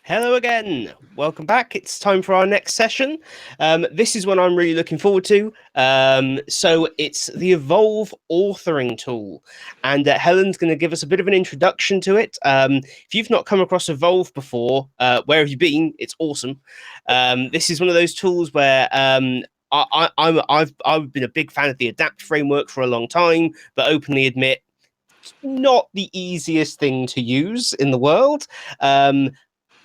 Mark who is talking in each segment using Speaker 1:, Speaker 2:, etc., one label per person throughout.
Speaker 1: Hello again. Welcome back. It's time for our next session. This is one I'm really looking forward to. So it's the Evolve authoring tool, and Helen's going to give us a bit of an introduction to it. If you've not come across Evolve before, where have you been? It's awesome. This is one of those tools where I've been a big fan of the Adapt framework for a long time, but openly admit it's not the easiest thing to use in the world.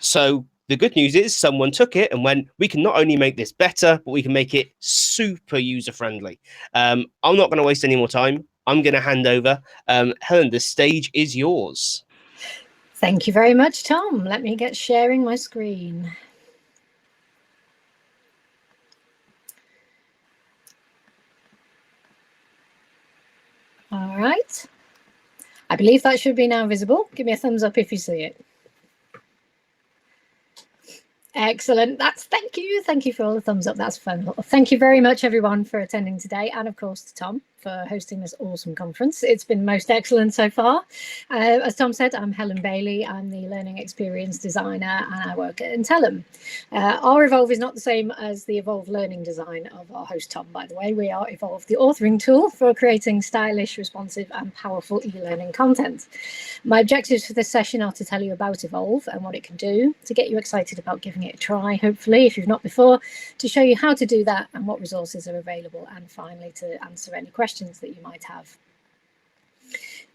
Speaker 1: So the good news is someone took it and went, we can not only make this better, but we can make it super user-friendly. I'm not going to waste any more time. I'm going to hand over. Helen, the stage is yours.
Speaker 2: Thank you very much, Tom. Let me get sharing my screen. All right. I believe that should be now visible. Give me a thumbs up if you see it. Excellent. Thank you for all the thumbs up. That's fun. Thank you very much, everyone, for attending today, and of course to Tom for hosting this awesome conference. It's been most excellent so far. As Tom said, I'm Helen Bailey. I'm the learning experience designer, and I work at Intellum. Our Evolve is not the same as the Evolve learning design of our host Tom, by the way. We are Evolve, the authoring tool for creating stylish, responsive, and powerful e-learning content. My objectives for this session are to tell you about Evolve and what it can do, to get you excited about giving it a try, hopefully, if you've not before, to show you how to do that and what resources are available, and finally to answer any questions that you might have.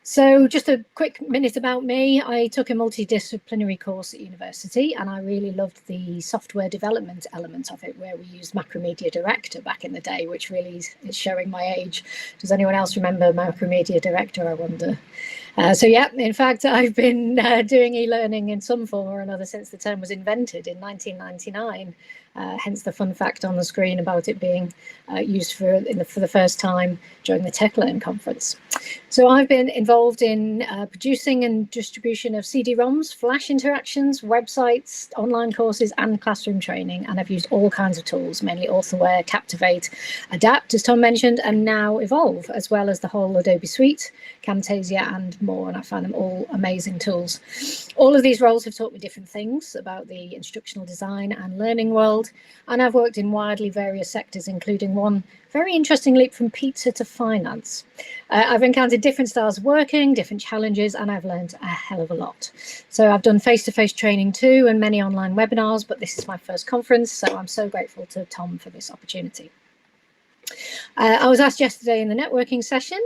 Speaker 2: So just a quick minute about me. I took a multidisciplinary course at university, and I really loved the software development element of it, where we used Macromedia Director back in the day, which really is showing my age. Does anyone else remember Macromedia Director, I wonder? So yeah, in fact, I've been doing e-learning in some form or another since the term was invented in 1999. Hence the fun fact on the screen about it being used for the first time during the TechLearn conference. So I've been involved in producing and distribution of CD-ROMs, Flash interactions, websites, online courses, and classroom training. And I've used all kinds of tools, mainly Authorware, Captivate, Adapt, as Tom mentioned, and now Evolve, as well as the whole Adobe suite, Camtasia, and more. And I find them all amazing tools. All of these roles have taught me different things about the instructional design and learning world. And I've worked in widely various sectors, including one very interesting leap from pizza to finance. I've encountered different styles of working, different challenges, and I've learned a hell of a lot. So I've done face-to-face training too, and many online webinars, but this is my first conference, so I'm so grateful to Tom for this opportunity. I was asked yesterday in the networking session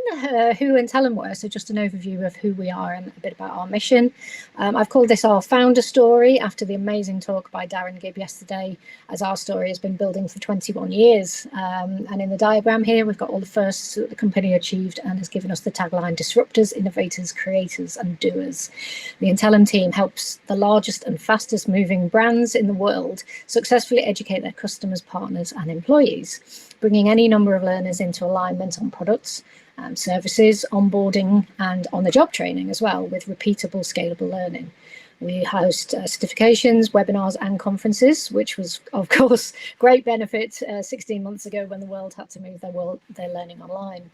Speaker 2: who Intellum were, so just an overview of who we are and a bit about our mission. I've called this our founder story after the amazing talk by Darren Gibb yesterday, as our story has been building for 21 years. And in the diagram here, we've got all the firsts that the company achieved and has given us the tagline, disruptors, innovators, creators, and doers. The Intellum team helps the largest and fastest moving brands in the world successfully educate their customers, partners, and employees, bringing any number of learners into alignment on products, services, onboarding, and on-the-job training as well, with repeatable, scalable learning. We host certifications, webinars, and conferences, which was, of course, great benefit 16 months ago when the world had to move their learning online.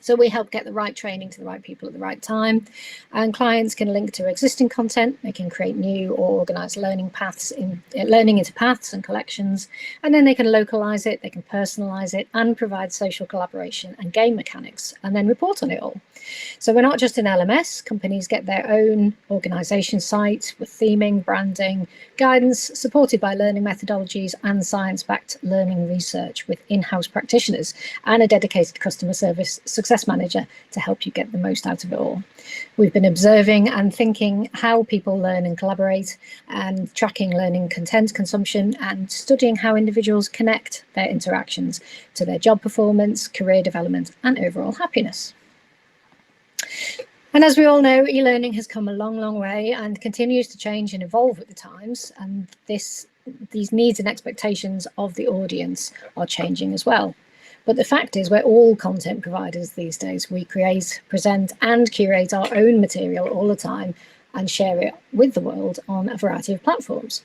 Speaker 2: So we help get the right training to the right people at the right time, and clients can link to existing content. They can create new or organize learning paths learning into paths and collections, and then they can localize it, they can personalize it, and provide social collaboration and game mechanics, and then report on it all. So we're not just an LMS. Companies get their own organization site with theming, branding, guidance, supported by learning methodologies and science-backed learning research with in-house practitioners and a dedicated customer service success manager to help you get the most out of it all. We've been observing and thinking how people learn and collaborate, and tracking learning content consumption, and studying how individuals connect their interactions to their job performance, career development, and overall happiness. And as we all know, e-learning has come a long, long way and continues to change and evolve with the times. And these needs and expectations of the audience are changing as well. But the fact is, we're all content providers these days. We create, present, and curate our own material all the time and share it with the world on a variety of platforms.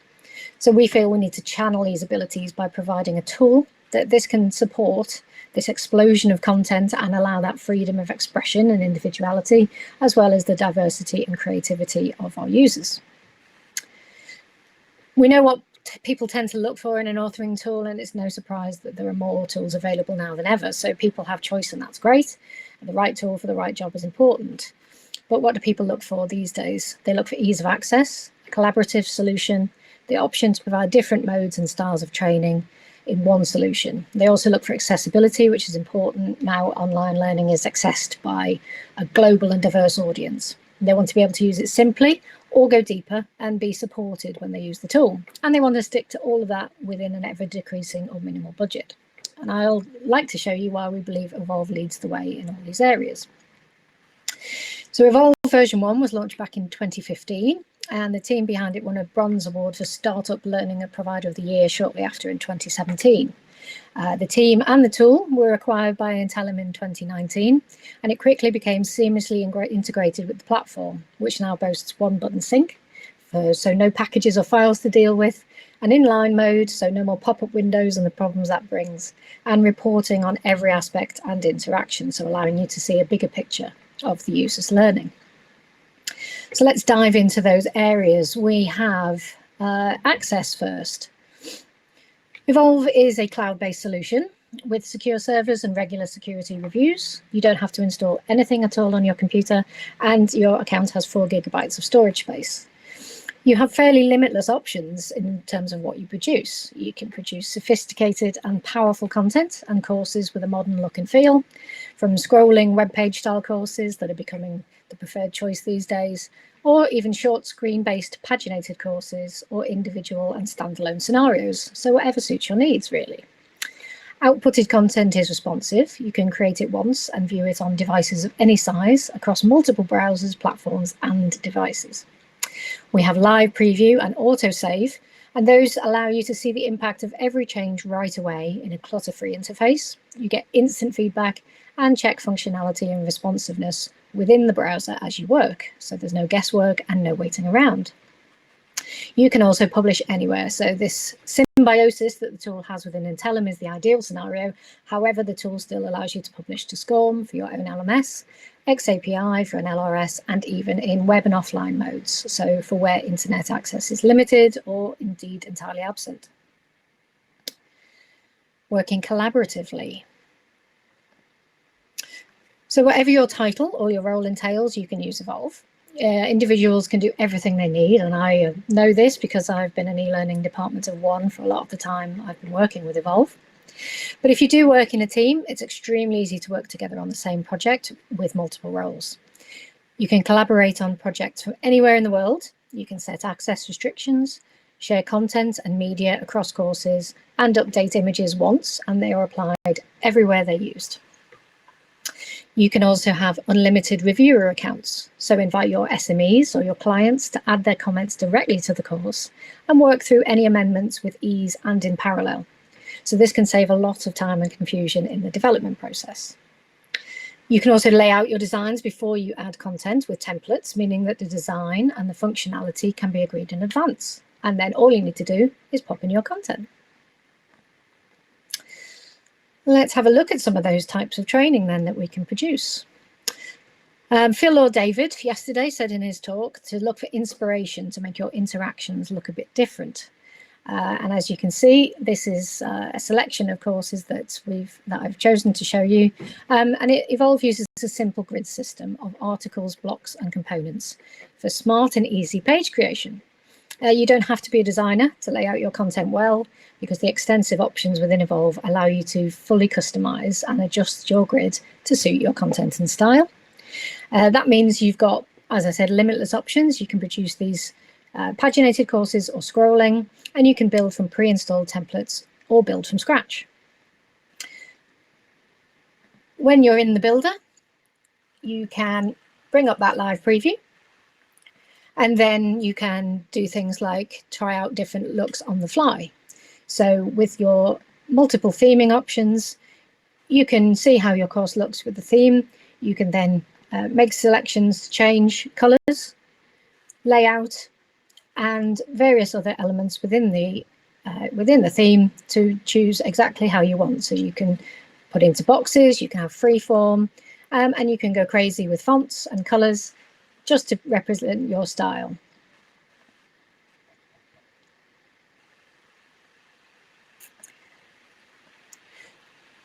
Speaker 2: So we feel we need to channel these abilities by providing a tool that this can support this explosion of content and allow that freedom of expression and individuality, as well as the diversity and creativity of our users. We know what people tend to look for in an authoring tool, and it's no surprise that there are more tools available now than ever. So people have choice, and that's great. The right tool for the right job is important. But what do people look for these days? They look for ease of access, a collaborative solution, the option to provide different modes and styles of training in one solution. They also look for accessibility, which is important. Now online learning is accessed by a global and diverse audience. They want to be able to use it simply or go deeper and be supported when they use the tool. And they want to stick to all of that within an ever decreasing or minimal budget. And I'll like to show you why we believe Evolve leads the way in all these areas. So Evolve version 1 was launched back in 2015, and the team behind it won a Bronze Award for Startup Learning Provider of the Year shortly after in 2017. The team and the tool were acquired by Intellum in 2019, and it quickly became seamlessly integrated with the platform, which now boasts one button sync, so no packages or files to deal with, an inline mode, so no more pop-up windows and the problems that brings, and reporting on every aspect and interaction, so allowing you to see a bigger picture of the user's learning. So let's dive into those areas. We have access first. Evolve is a cloud-based solution with secure servers and regular security reviews. You don't have to install anything at all on your computer, and your account has 4 GB of storage space. You have fairly limitless options in terms of what you produce. You can produce sophisticated and powerful content and courses with a modern look and feel, from scrolling web page style courses that are becoming the preferred choice these days, or even short screen-based paginated courses or individual and standalone scenarios. So whatever suits your needs, really. Outputted content is responsive. You can create it once and view it on devices of any size across multiple browsers, platforms, and devices. We have live preview and autosave, and those allow you to see the impact of every change right away in a clutter-free interface. You get instant feedback and check functionality and responsiveness within the browser as you work, so there's no guesswork and no waiting around. You can also publish anywhere, so this symbiosis that the tool has within Intellum is the ideal scenario. However, the tool still allows you to publish to SCORM for your own LMS, XAPI for an LRS, and even in web and offline modes, so for where internet access is limited or indeed entirely absent. Working collaboratively. So whatever your title or your role entails, you can use Evolve. Individuals can do everything they need, and I know this because I've been an e-learning department of one for a lot of the time I've been working with Evolve. But if you do work in a team, it's extremely easy to work together on the same project with multiple roles. You can collaborate on projects from anywhere in the world. You can set access restrictions, share content and media across courses, and update images once, and they are applied everywhere they're used. You can also have unlimited reviewer accounts, so invite your SMEs or your clients to add their comments directly to the course and work through any amendments with ease and in parallel. So this can save a lot of time and confusion in the development process. You can also lay out your designs before you add content with templates, meaning that the design and the functionality can be agreed in advance. And then all you need to do is pop in your content. Let's have a look at some of those types of training then that we can produce. Phil or David yesterday said in his talk to look for inspiration to make your interactions look a bit different. And as you can see, this is a selection of courses that I've chosen to show you. And Evolve uses a simple grid system of articles, blocks, and components for smart and easy page creation. You don't have to be a designer to lay out your content well, because the extensive options within Evolve allow you to fully customize and adjust your grid to suit your content and style. That means you've got, as I said, limitless options. You can produce these paginated courses or scrolling, and you can build from pre-installed templates or build from scratch. When you're in the builder, you can bring up that live preview, and then you can do things like try out different looks on the fly. So with your multiple theming options, you can see how your course looks with the theme. You can then make selections, change colors, layout, and various other elements within the theme to choose exactly how you want. So you can put into boxes, you can have free form, and you can go crazy with fonts and colors just to represent your style.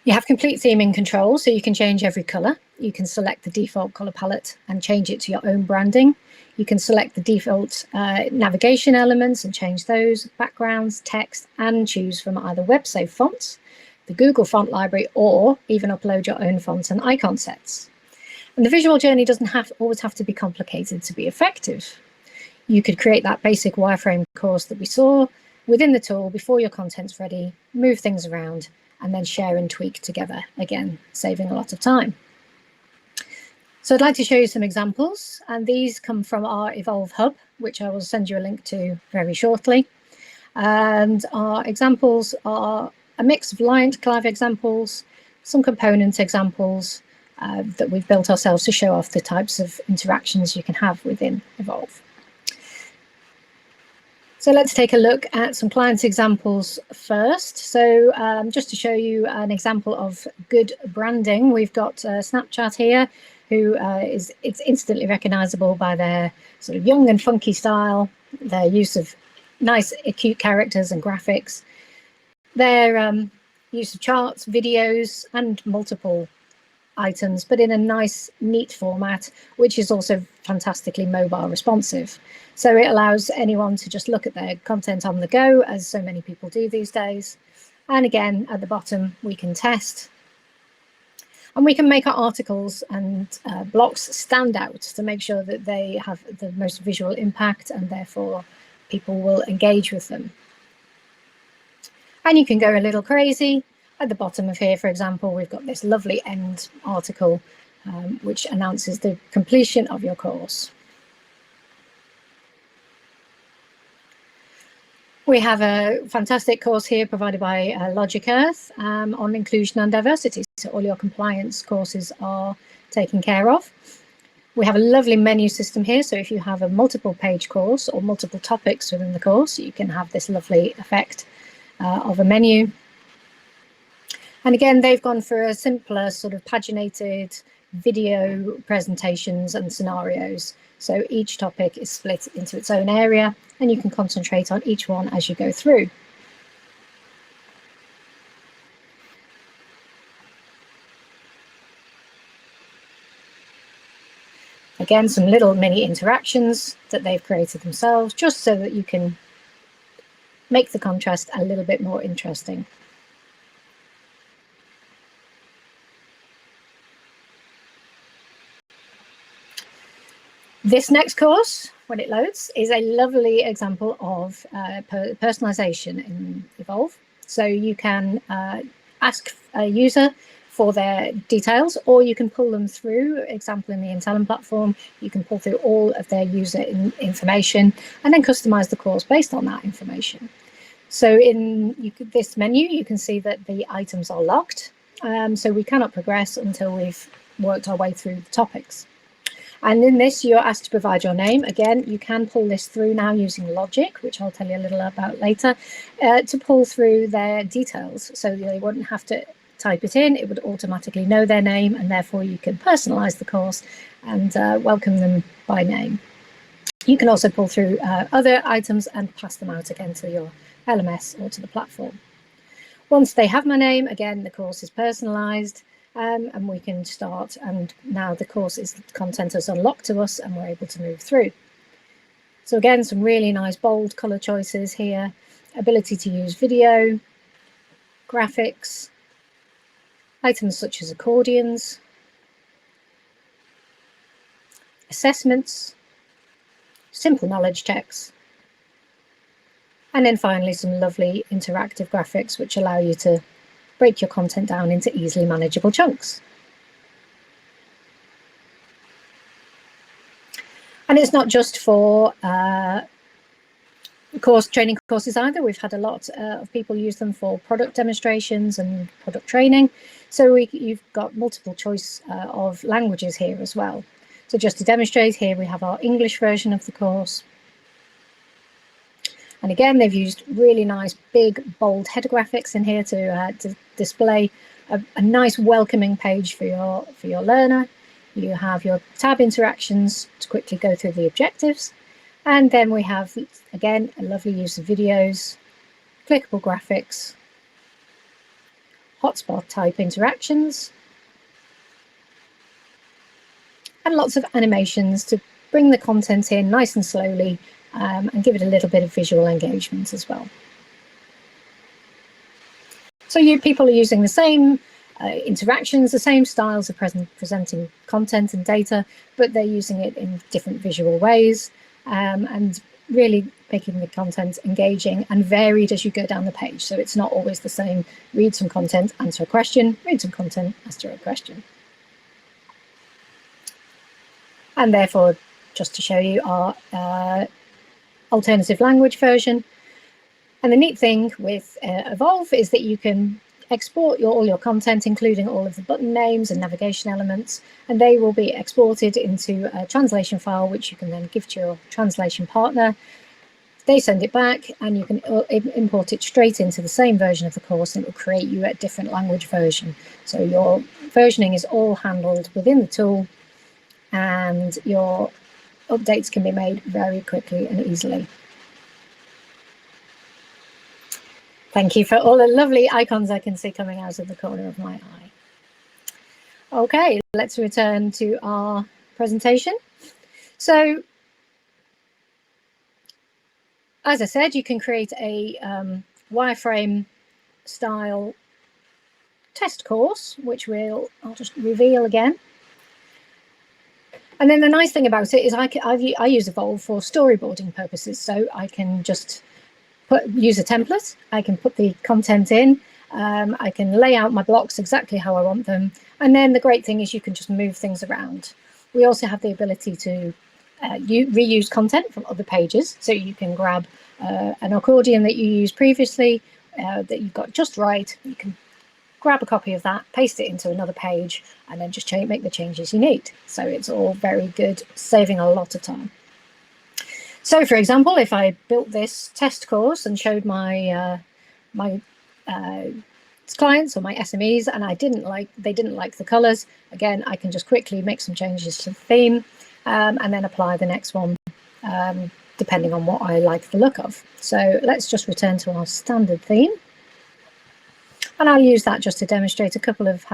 Speaker 2: You have complete theming control, so you can change every color. You can select the default color palette and change it to your own branding. You can select the default navigation elements and change those, backgrounds, text, and choose from either web-safe fonts, the Google font library, or even upload your own fonts and icon sets. And the visual journey doesn't always have to be complicated to be effective. You could create that basic wireframe course that we saw within the tool before your content's ready, move things around, and then share and tweak together, again, saving a lot of time. So I'd like to show you some examples, and these come from our Evolve Hub, which I will send you a link to very shortly. And our examples are a mix of live examples, some component examples that we've built ourselves to show off the types of interactions you can have within Evolve. So let's take a look at some client examples first. So just to show you an example of good branding, we've got Snapchat here, who it's instantly recognizable by their sort of young and funky style, their use of nice, cute characters and graphics, their use of charts, videos, and multiple items, but in a nice, neat format, which is also fantastically mobile responsive. So it allows anyone to just look at their content on the go, as so many people do these days. And again, at the bottom, we can test. And we can make our articles and blocks stand out to make sure that they have the most visual impact, and therefore people will engage with them. And you can go a little crazy. At the bottom of here, for example, we've got this lovely end article, which announces the completion of your course. We have a fantastic course here provided by Logic Earth on inclusion and diversity. So all your compliance courses are taken care of. We have a lovely menu system here. So if you have a multiple page course or multiple topics within the course, you can have this lovely effect of a menu. And again, they've gone for a simpler sort of paginated video presentations and scenarios. So each topic is split into its own area, and you can concentrate on each one as you go through. Again, some little mini interactions that they've created themselves, just so that you can make the contrast a little bit more interesting. This next course, when it loads, is a lovely example of personalization in Evolve. So you can ask a user for their details, or you can pull them through. Example, in the Intelligent platform, you can pull through all of their user information and then customize the course based on that information. So in this menu, you can see that the items are locked. So we cannot progress until we've worked our way through the topics. And in this, you're asked to provide your name. Again, you can pull this through now using Logic, which I'll tell you a little about later, to pull through their details. So they wouldn't have to type it in. It would automatically know their name, and therefore you can personalize the course and welcome them by name. You can also pull through other items and pass them out again to your LMS or to the platform. Once they have my name, again, the course is personalized. And we can start, and now the course's content is unlocked to us and we're able to move through. So again, some really nice bold color choices here, ability to use video, graphics, items such as accordions, assessments, simple knowledge checks, and then finally some lovely interactive graphics which allow you to break your content down into easily manageable chunks. And it's not just for training courses either. We've had a lot of people use them for product demonstrations and product training. So you've got multiple choice of languages here as well. So just to demonstrate, here we have our English version of the course. And again, they've used really nice, big, bold header graphics in here to display a nice welcoming page for your learner. You have your tab interactions to quickly go through the objectives. And then we have, again, a lovely use of videos, clickable graphics, hotspot type interactions, and lots of animations to bring the content in nice and slowly and give it a little bit of visual engagement as well. So people are using the same interactions, the same styles of presenting content and data, but they're using it in different visual ways and really making the content engaging and varied as you go down the page. So it's not always the same, read some content, answer a question, read some content, answer a question. And therefore, just to show you our alternative language version. And the neat thing with Evolve is that you can export all your content, including all of the button names and navigation elements, and they will be exported into a translation file, which you can then give to your translation partner. They send it back, and you can import it straight into the same version of the course, and it will create you a different language version. So your versioning is all handled within the tool, and your updates can be made very quickly and easily. Thank you for all the lovely icons I can see coming out of the corner of my eye. Okay, let's return to our presentation. So, as I said, you can create a wireframe style test course, which I'll just reveal again. And then the nice thing about it is I use Evolve for storyboarding purposes, so I can just use a template, I can put the content in, I can lay out my blocks exactly how I want them, and then the great thing is you can just move things around. We also have the ability to reuse content from other pages, so you can grab an accordion that you used previously that you got just right, you can grab a copy of that, paste it into another page, and then just make the changes you need. So it's all very good, saving a lot of time. So, for example, if I built this test course and showed my clients or my SMEs, and they didn't like the colours, again, I can just quickly make some changes to the theme and then apply the next one, depending on what I like the look of. So let's just return to our standard theme. And I'll use that just to demonstrate a couple of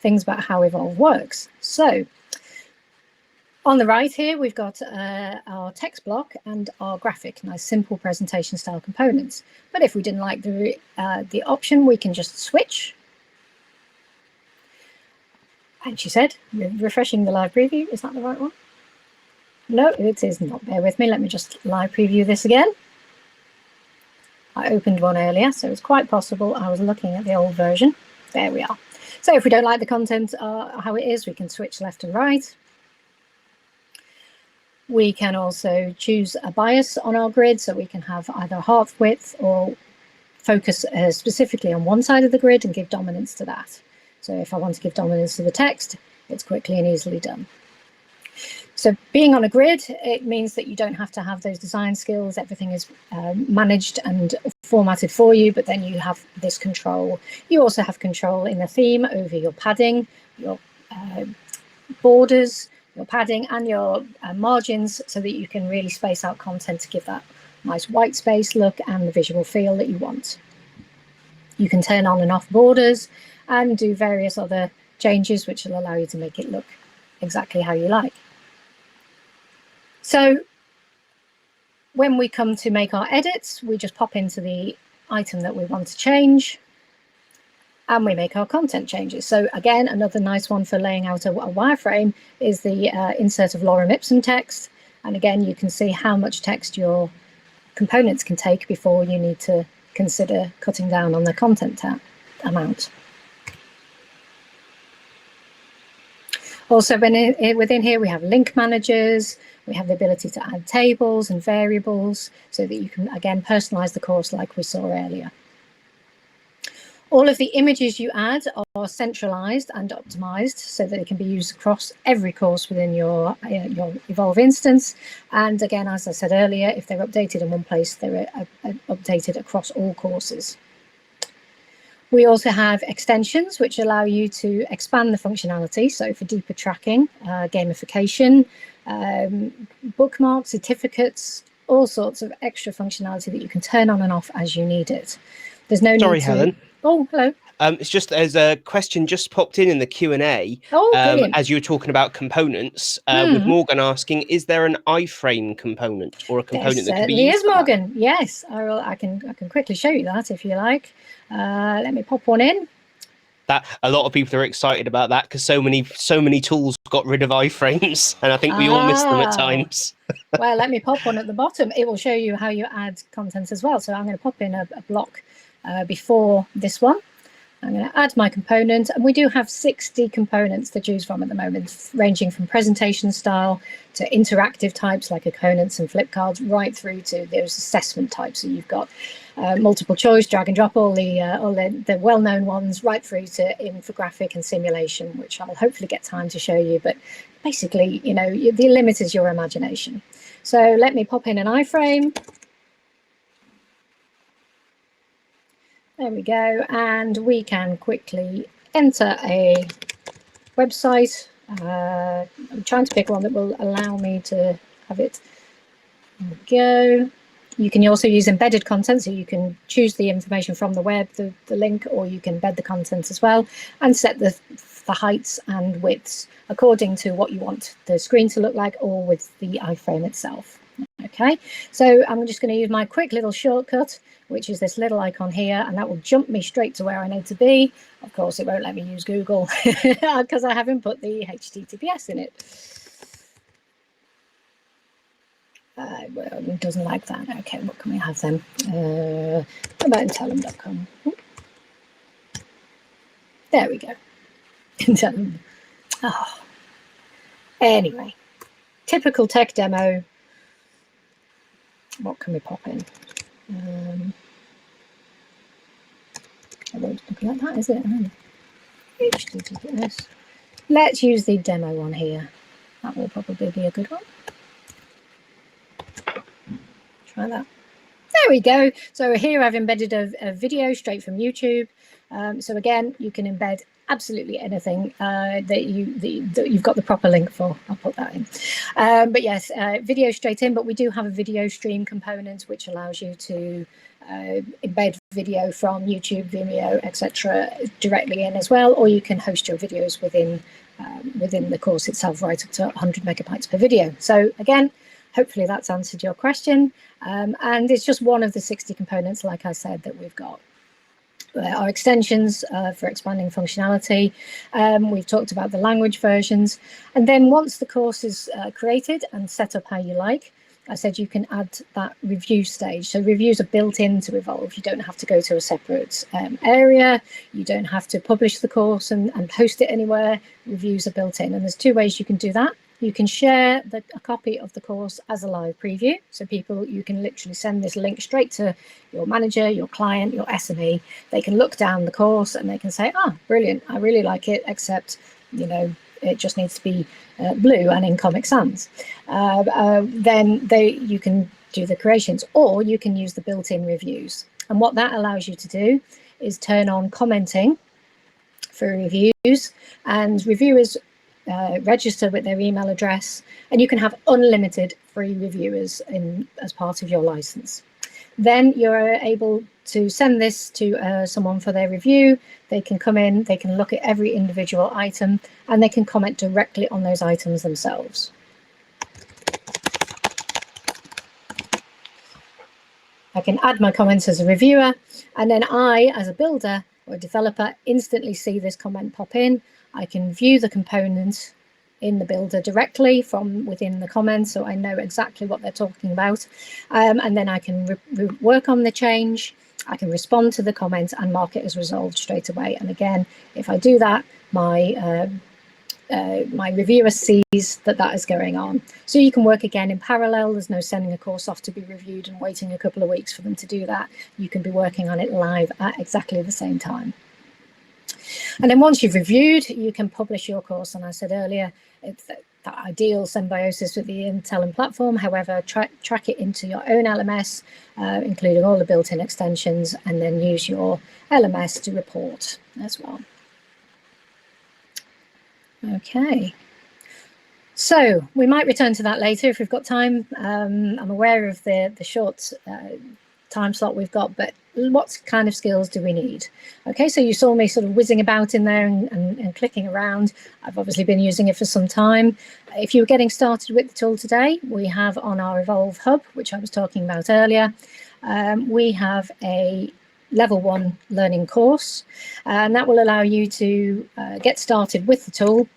Speaker 2: things about how Evolve works. So, on the right here, we've got our text block and our graphic, nice simple presentation style components. But if we didn't like the option, we can just switch. And she said, refreshing the live preview. Is that the right one? No, it is not. Bear with me. Let me just live preview this again. I opened one earlier, so it's quite possible I was looking at the old version. There we are. So if we don't like the content how it is, we can switch left and right. We can also choose a bias on our grid, so we can have either half width or focus specifically on one side of the grid and give dominance to that. So if I want to give dominance to the text, it's quickly and easily done. So being on a grid, it means that you don't have to have those design skills. Everything is managed and formatted for you, but then you have this control. You also have control in the theme over your padding, your borders, your padding and your margins, so that you can really space out content to give that nice white space look and the visual feel that you want. You can turn on and off borders and do various other changes which will allow you to make it look exactly how you like. So when we come to make our edits, we just pop into the item that we want to change and we make our content changes. So again, another nice one for laying out a wireframe is the insert of lorem ipsum text. And again, you can see how much text your components can take before you need to consider cutting down on the content amount. Also, within here, we have link managers. We have the ability to add tables and variables so that you can, again, personalize the course like we saw earlier. All of the images you add are centralized and optimized so that they can be used across every course within your Evolve instance. And again, as I said earlier, if they're updated in one place, they're updated across all courses. We also have extensions which allow you to expand the functionality. So for deeper tracking, gamification, bookmarks, certificates, all sorts of extra functionality that you can turn on and off as you need it. There's no need to...
Speaker 1: Sorry, Helen.
Speaker 2: Oh, hello.
Speaker 1: It's just there's a question just popped in the Q&A
Speaker 2: Oh, brilliant.
Speaker 1: as you were talking about components, with Morgan asking, is there an iframe component or a
Speaker 2: There
Speaker 1: component that can be
Speaker 2: certainly
Speaker 1: used
Speaker 2: is,
Speaker 1: for that?
Speaker 2: Morgan. Yes, I can quickly show you that if you like. Let me pop one in.
Speaker 1: That a lot of people are excited about that because so many tools got rid of iframes, and I think we all miss them at times.
Speaker 2: Well, let me pop one at the bottom. It will show you how you add content as well. So I'm going to pop in a block before this one. I'm going to add my component, and we do have 60 components to choose from at the moment, ranging from presentation style to interactive types like components and flip cards, right through to those assessment types. So you've got multiple choice, drag and drop, all the well-known ones, right through to infographic and simulation, which I'll hopefully get time to show you. But basically, you know, the limit is your imagination. So let me pop in an iframe. There we go, and we can quickly enter a website. I'm trying to pick one that will allow me to have it. There we go. You can also use embedded content, so you can choose the information from the web, the link, or you can embed the content as well and set the heights and widths according to what you want the screen to look like, or with the iframe itself. Okay, so I'm just going to use my quick little shortcut, which is this little icon here, and that will jump me straight to where I need to be. Of course, it won't let me use Google because I haven't put the HTTPS in it. Well, it doesn't like that. Okay, what can we have then? About Intelum.com. There we go. Intelum. Oh. Anyway, typical tech demo. What can we pop in? I won't look like that, is it? HTTPS. Let's use the demo one here. That will probably be a good one. Try that. There we go. So here I've embedded a video straight from YouTube. So again, you can embed absolutely anything that you've got the proper link for. I'll put that in. But yes, video straight in, but we do have a video stream component which allows you to embed video from YouTube, Vimeo, etc. directly in as well, or you can host your videos within the course itself, right up to 100 megabytes per video. So again, hopefully that's answered your question. And it's just one of the 60 components, like I said, that we've got. Our extensions for expanding functionality. We've talked about the language versions. And then once the course is created and set up how you like, I said you can add that review stage. So reviews are built into Evolve. You don't have to go to a separate area. You don't have to publish the course and post it anywhere. Reviews are built in. And there's two ways you can do that. You can share a copy of the course as a live preview. So you can literally send this link straight to your manager, your client, your SME. They can look down the course and they can say, brilliant, I really like it, except, you know, it just needs to be blue and in Comic Sans. Then you can do the creations, or you can use the built-in reviews. And what that allows you to do is turn on commenting for reviews, and reviewers register with their email address, and you can have unlimited free reviewers as part of your license. Then you're able to send this to someone for their review. They can come in, they can look at every individual item, and they can comment directly on those items themselves. I can add my comments as a reviewer, and then I, as a builder or a developer, instantly see this comment pop in. I can view the component in the builder directly from within the comments, so I know exactly what they're talking about. And then I can work on the change. I can respond to the comments and mark it as resolved straight away. And again, if I do that, my reviewer sees that is going on. So you can work again in parallel. There's no sending a course off to be reviewed and waiting a couple of weeks for them to do that. You can be working on it live at exactly the same time. And then once you've reviewed, you can publish your course. And I said earlier, it's the ideal symbiosis with the Intelum platform. However, track it into your own LMS, including all the built-in extensions, and then use your LMS to report as well. Okay. So we might return to that later if we've got time. I'm aware of the short time slot we've got, but what kind of skills do we need? Okay, so you saw me sort of whizzing about in there and clicking around. I've obviously been using it for some time. If you're getting started with the tool today, we have on our Evolve Hub, which I was talking about earlier, we have a level 1 learning course, and that will allow you to get started with the tool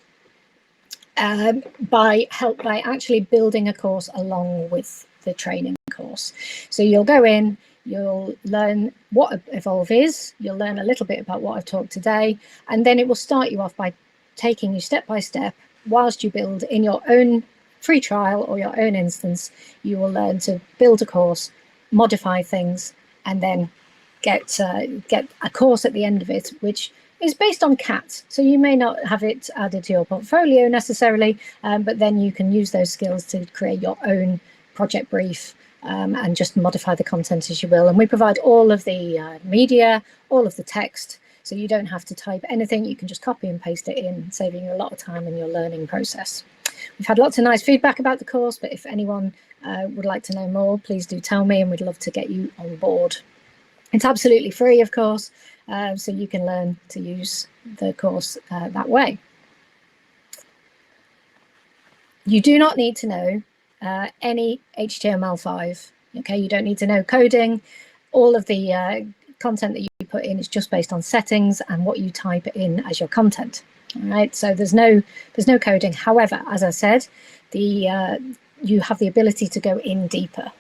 Speaker 2: by actually building a course along with the training course. So you'll go in, you'll learn what Evolve is, you'll learn a little bit about what I've talked today, and then it will start you off by taking you step by step whilst you build in your own free trial or your own instance. You will learn to build a course, modify things, and then get a course at the end of it, which is based on CAT. So you may not have it added to your portfolio necessarily, but then you can use those skills to create your own project brief and just modify the content as you will. And we provide all of the media, all of the text, so you don't have to type anything. You can just copy and paste it in, saving you a lot of time in your learning process. We've had lots of nice feedback about the course, but if anyone would like to know more, please do tell me, and we'd love to get you on board. It's absolutely free, of course, so you can learn to use the course that way. You do not need to know any HTML5. Okay, you don't need to know coding. All of the content that you put in is just based on settings and what you type in as your content. All right, so there's no coding. However, as I said, you have the ability to go in deeper.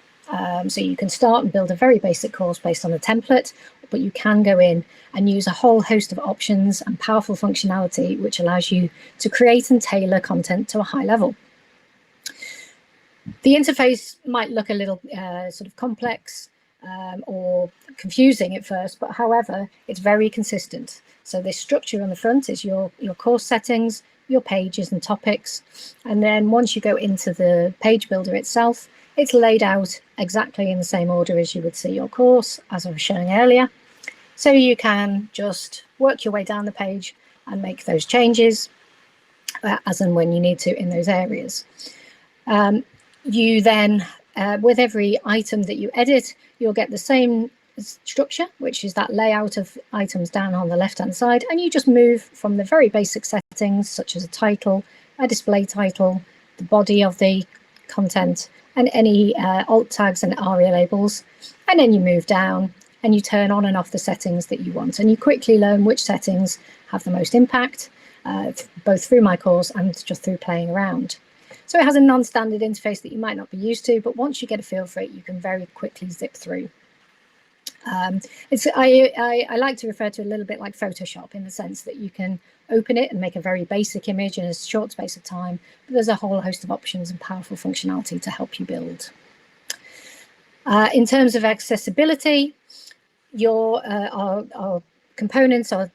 Speaker 2: So you can start and build a very basic course based on a template, but you can go in and use a whole host of options and powerful functionality, which allows you to create and tailor content to a high level. The interface might look a little sort of complex or confusing at first, but however, it's very consistent. So this structure on the front is your course settings, your pages and topics. And then once you go into the page builder itself, it's laid out exactly in the same order as you would see your course, as I was showing earlier. So you can just work your way down the page and make those changes as and when you need to in those areas. You then, with every item that you edit, you'll get the same structure, which is that layout of items down on the left-hand side, and you just move from the very basic settings, such as a title, a display title, the body of the content, and any alt tags and ARIA labels, and then you move down and you turn on and off the settings that you want, and you quickly learn which settings have the most impact, both through my course and just through playing around. So it has a non-standard interface that you might not be used to, but once you get a feel for it, you can very quickly zip through. I like to refer to it a little bit like Photoshop, in the sense that you can open it and make a very basic image in a short space of time, but there's a whole host of options and powerful functionality to help you build. In terms of accessibility, our components are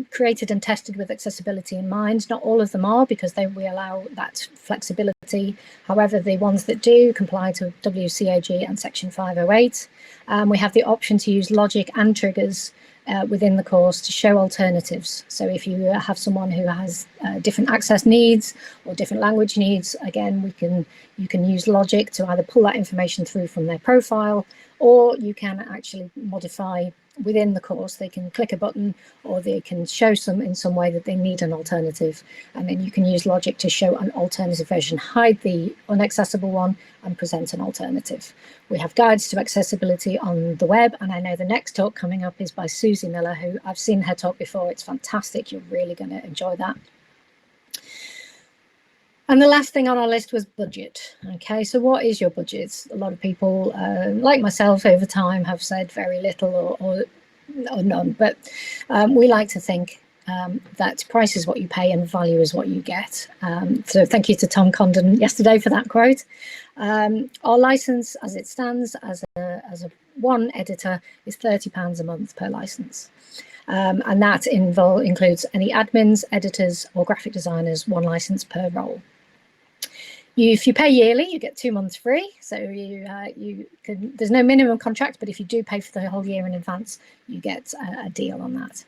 Speaker 2: created and tested with accessibility in mind. Not all of them are, because we allow that flexibility. However, the ones that do comply to WCAG and Section 508. We have the option to use logic and triggers within the course to show alternatives. So if you have someone who has different access needs or different language needs, again, you can use logic to either pull that information through from their profile, or you can actually modify within the course. They can click a button, or they can show in some way that they need an alternative, and then you can use logic to show an alternative version, hide the inaccessible one and present an alternative. We have guides to accessibility on the web, and I know the next talk coming up is by Susie Miller, who I've seen her talk before. It's fantastic. You're really going to enjoy that. And the last thing on our list was budget. Okay, so what is your budget? A lot of people, like myself, over time have said very little or none, but we like to think that price is what you pay and value is what you get. So thank you to Tom Condon yesterday for that quote. Our license, as it stands, as a one editor, is £30 a month per license. And that includes any admins, editors, or graphic designers, one license per role. If you pay yearly, you get 2 months free. So there's no minimum contract, but if you do pay for the whole year in advance, you get a deal on that.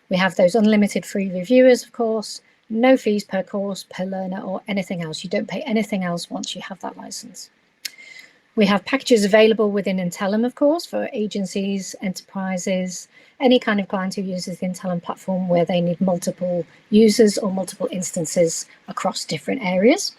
Speaker 2: We have those unlimited free reviewers, of course, no fees per course, per learner, or anything else. You don't pay anything else once you have that license. We have packages available within Intellum, of course, for agencies, enterprises, any kind of client who uses the Intellum platform where they need multiple users or multiple instances across different areas.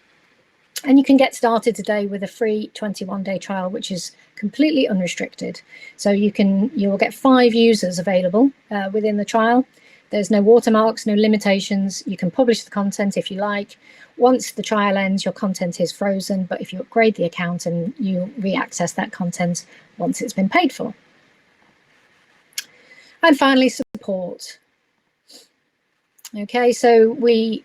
Speaker 2: And you can get started today with a free 21-day trial, which is completely unrestricted. So you'll get 5 users available within the trial. There's no watermarks, no limitations. You can publish the content if you like. Once the trial ends, your content is frozen, but if you upgrade the account and you re-access that content once it's been paid for. And finally, support. Okay, so we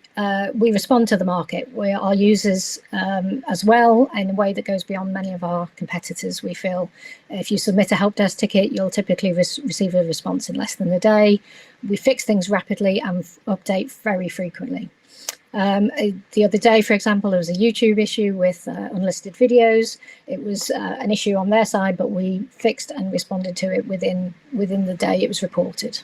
Speaker 2: respond to the market. Our users as well in a way that goes beyond many of our competitors. We feel if you submit a help desk ticket, you'll typically receive a response in less than a day. We fix things rapidly and update very frequently. The other day, for example, there was a YouTube issue with unlisted videos. It was an issue on their side, but we fixed and responded to it within the day it was reported.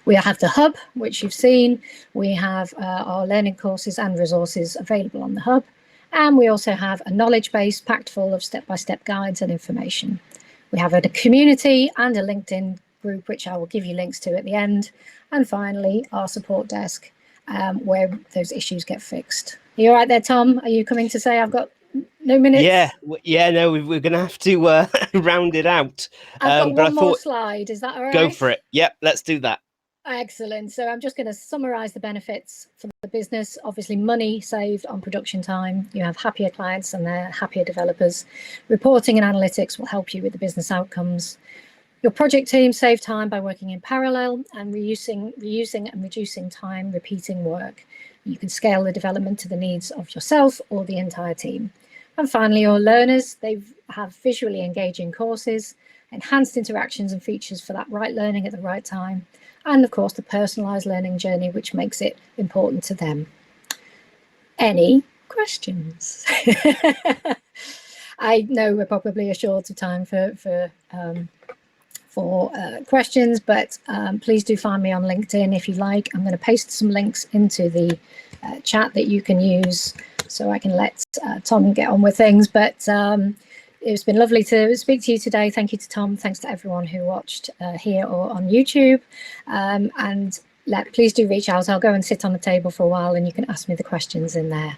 Speaker 2: We have the hub, which you've seen. We have our learning courses and resources available on the hub. And we also have a knowledge base packed full of step-by-step guides and information. We have a community and a LinkedIn group, which I will give you links to at the end. And finally, our support desk, where those issues get fixed. Are you all right there, Tom? Are you coming to say I've got no minutes?
Speaker 1: Yeah, no, we're going to have to round it out.
Speaker 2: I've got one more slide. Is that all right?
Speaker 1: Go for it. Yep, let's do that.
Speaker 2: Excellent. So I'm just going to summarize the benefits for the business. Obviously, money saved on production time. You have happier clients and they're happier developers. Reporting and analytics will help you with the business outcomes. Your project team save time by working in parallel and reusing and reducing time repeating work. You can scale the development to the needs of yourself or the entire team. And finally, your learners, they have visually engaging courses, enhanced interactions and features for that right learning at the right time. And of course, the personalized learning journey, which makes it important to them. Any questions? I know we're probably short of time for questions, but please do find me on LinkedIn if you like. I'm going to paste some links into the chat that you can use so I can let Tom get on with things. But it's been lovely to speak to you today. Thank you to Tom. Thanks to everyone who watched here or on YouTube. And please do reach out. I'll go and sit on the table for a while and you can ask me the questions in there.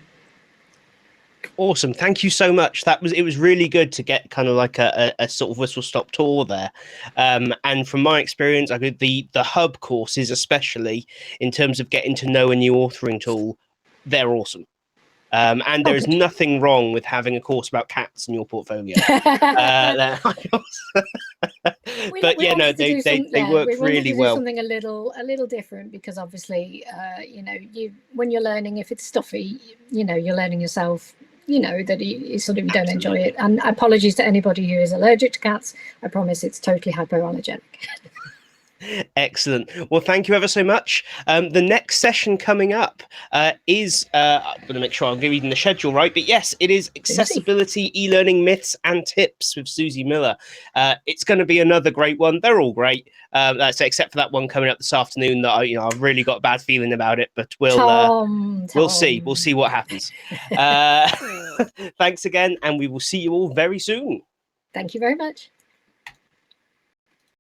Speaker 1: Awesome. Thank you so much. It was really good to get kind of like a sort of whistle stop tour there. And from my experience, I could the hub courses, especially in terms of getting to know a new authoring tool, they're awesome. And there is nothing wrong with having a course about cats in your portfolio. But yeah, no, they work really well.
Speaker 2: Something a little different because obviously, you know, when you're learning, if it's stuffy, you know, you're learning yourself. You know that you sort of you don't enjoy it. And apologies to anybody who is allergic to cats. I promise it's totally hypoallergenic.
Speaker 1: Excellent. Well, thank you ever so much. The next session coming up is, I'm going to make sure I'm reading the schedule right, but yes, it is Accessibility, E-Learning Myths and Tips with Susie Miller. It's going to be another great one. They're all great, except for that one coming up this afternoon that I've really got a bad feeling about it, but we'll see. We'll see what happens. Thanks again, and we will see you all very soon.
Speaker 2: Thank you very much.